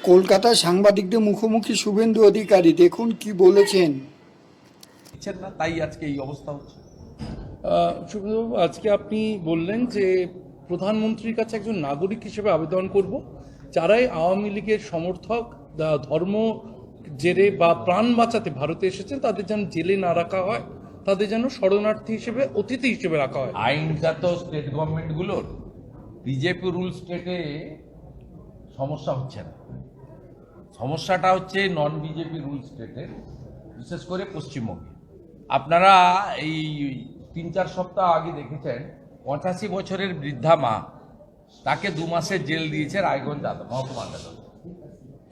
কলকাতায় সাংবাদিকদের মুখোমুখি শুভেন্দু অধিকারী, দেখুন কি বলেছেন। না, তাই আজকে এই অবস্থা হচ্ছে। শুভেন্দুবাবু, আজকে আপনি বললেন যে প্রধানমন্ত্রীর কাছে একজন নাগরিক হিসেবে আবেদন করব, যারাই আওয়ামী লীগের সমর্থক ধর্ম জেরে বা প্রাণ বাঁচাতে ভারতে এসেছেন তাদের যেন জেলে না রাখা হয়, তাদের যেন শরণার্থী হিসেবে, অতিথি হিসেবে রাখা হয়। আইনটা তো স্টেট গভর্নমেন্টগুলোর, বিজেপি রুল স্টেটে সমস্যা হচ্ছে না। সমস্যাটা হচ্ছে নন বিজেপি রুল স্টেটে, বিশেষ করে পশ্চিমবঙ্গে। আপনারা এই 3-4 সপ্তাহ আগে দেখেছেন 85 বছরের বৃদ্ধা মা, তাকে 2 মাসের জেল দিয়েছে রায়গঞ্জ মহকুমা আদালত।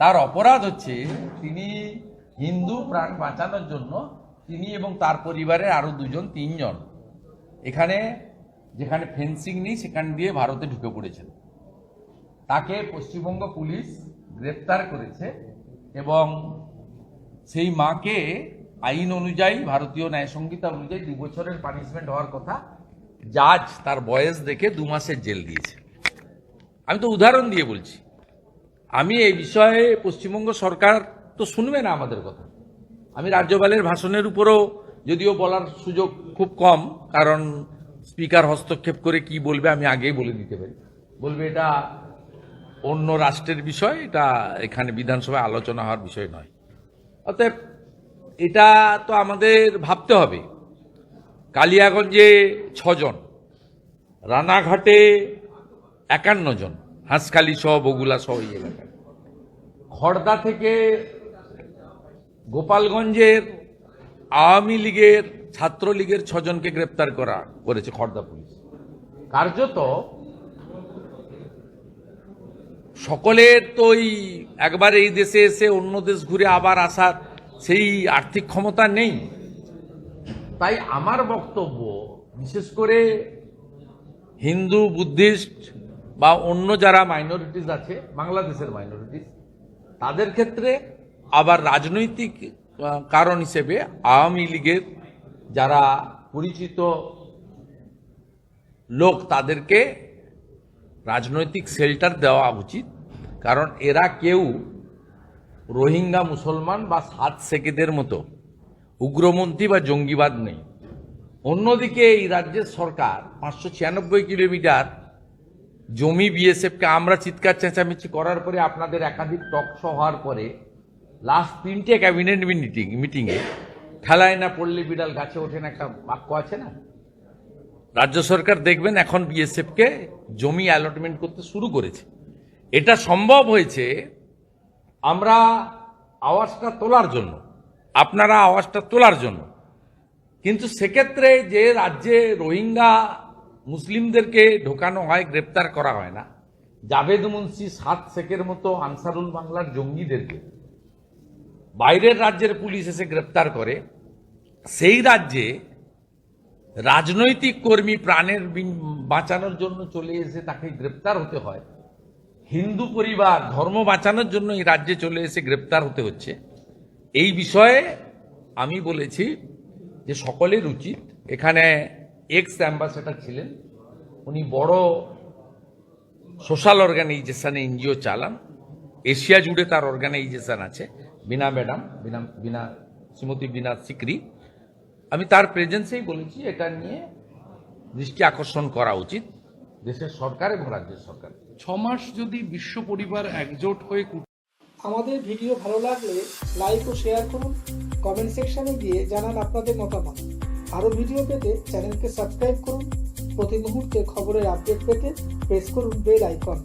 তার অপরাধ হচ্ছে তিনি হিন্দু প্রাণ বাঁচানোর জন্য তিনি এবং তার পরিবারের আরো 2-3 জন এখানে, যেখানে ফেন্সিং নেই সেখান দিয়ে ভারতে ঢুকে পড়েছেন। তাকে পশ্চিমবঙ্গ পুলিশ গ্রেপ্তার করেছে এবং সেই মাকে আইন অনুযায়ী, ভারতীয় ন্যায় সংহিতা অনুযায়ী 2 বছরের পানিশমেন্ট হওয়ার কথা, জাজ তার বয়স দেখে 2 মাসের জেল দিয়েছে। আমি তো উদাহরণ দিয়ে বলছি। আমি এই বিষয়ে পশ্চিমবঙ্গ সরকার তো শুনবে না আমাদের কথা। আমি রাজ্যপালের ভাষণের উপরও যদিও বলার সুযোগ খুব কম, কারণ স্পিকার হস্তক্ষেপ করে কি বলবে আমি আগেই বলে দিতে পারি। বলবে এটা অন্য রাষ্ট্রের বিষয়, এটা এখানে বিধানসভায় আলোচনা হওয়ার বিষয় নয়। অতএব এটা তো আমাদের ভাবতে হবে। কালিয়াগঞ্জে 6 জন, রানাঘাটে 51 জন, হাঁসখালি সহ, বগুলা সহ এই এলাকায়। খড়দা থেকে গোপালগঞ্জের আওয়ামী লীগের, ছাত্রলীগের 6 জনকে গ্রেপ্তার করেছে খড়দা পুলিশ। কার্যত সকলের তো একবার এই দেশে এসে অন্য দেশ ঘুরে আবার আসার সেই আর্থিক ক্ষমতা নেই। তাই আমার বক্তব্য, বিশেষ করে হিন্দু, বুদ্ধিস্ট বা অন্য যারা মাইনরিটিস আছে, বাংলাদেশের মাইনরিটিস, তাদের ক্ষেত্রে আবার রাজনৈতিক কারণ হিসেবে আওয়ামী লীগের যারা পরিচিত লোক তাদেরকে রাজনৈতিক শেল্টার দেওয়া উচিত। কারণ এরা কেউ রোহিঙ্গা মুসলমান বা 7 শেখেদের মতো উগ্রপন্থী বা জঙ্গিবাদ নেই। অন্যদিকে এই রাজ্যের সরকার 596 কিলোমিটার জমি বিএসএফকে, আমরা চিৎকার চেঁচামেচি করার পরে, আপনাদের একাধিক টক শো হওয়ার পরে, লাস্ট 3টে ক্যাবিনেট মিটিংয়ে ঠেলায় না পড়লে বিড়াল গাছে ওঠেন একটা বাক্য আছে না, রাজ্য সরকার দেখবেন এখন বিএসএফকে জমি অ্যালটমেন্ট করতে শুরু করেছে। এটা সম্ভব হয়েছে আমরা আওয়াজটা তোলার জন্য, আপনারা আওয়াজটা তোলার জন্য। কিন্তু সেক্ষেত্রে যে রাজ্যে রোহিঙ্গা মুসলিমদেরকে ঢোকানো হয়, গ্রেপ্তার করা হয় না, জাভেদ মুন্সি, 7 শেখের মতো আনসারুল বাংলার জঙ্গিদেরকে বাইরের রাজ্যের পুলিশ এসে গ্রেপ্তার করে, সেই রাজ্যে রাজনৈতিক কর্মী প্রাণের বাঁচানোর জন্য চলে এসে তাকে গ্রেপ্তার হতে হয়, হিন্দু পরিবার ধর্ম বাঁচানোর জন্য এই রাজ্যে চলে এসে গ্রেপ্তার হতে হচ্ছে। এই বিষয়ে আমি বলেছি যে সকলের উচিত, এখানে এক্স অ্যাম্বাসেডর ছিলেন, উনি বড় সোশ্যাল অর্গানাইজেশনে এনজিও চালান, এশিয়া জুড়ে তার অর্গানাইজেশন আছে, শ্রীমতী বিনা সিকরি। আমি তার প্রেজেন্সেই বলেছি এটা নিয়ে দৃষ্টি আকর্ষণ করা উচিত দেশের সরকার এবং রাজ্যের সরকার। 6 মাস যদি বিশ্ব পরিবার একজোট হয়ে। আমাদের ভিডিও ভালো লাগলে লাইক ও শেয়ার করুন, কমেন্ট সেকশনে গিয়ে জানান আপনাদের মতামত। আরও ভিডিও পেতে চ্যানেলকে সাবস্ক্রাইব করুন। প্রতি মুহূর্তে খবরের আপডেট পেতে প্রেস করুন বেল আইকন।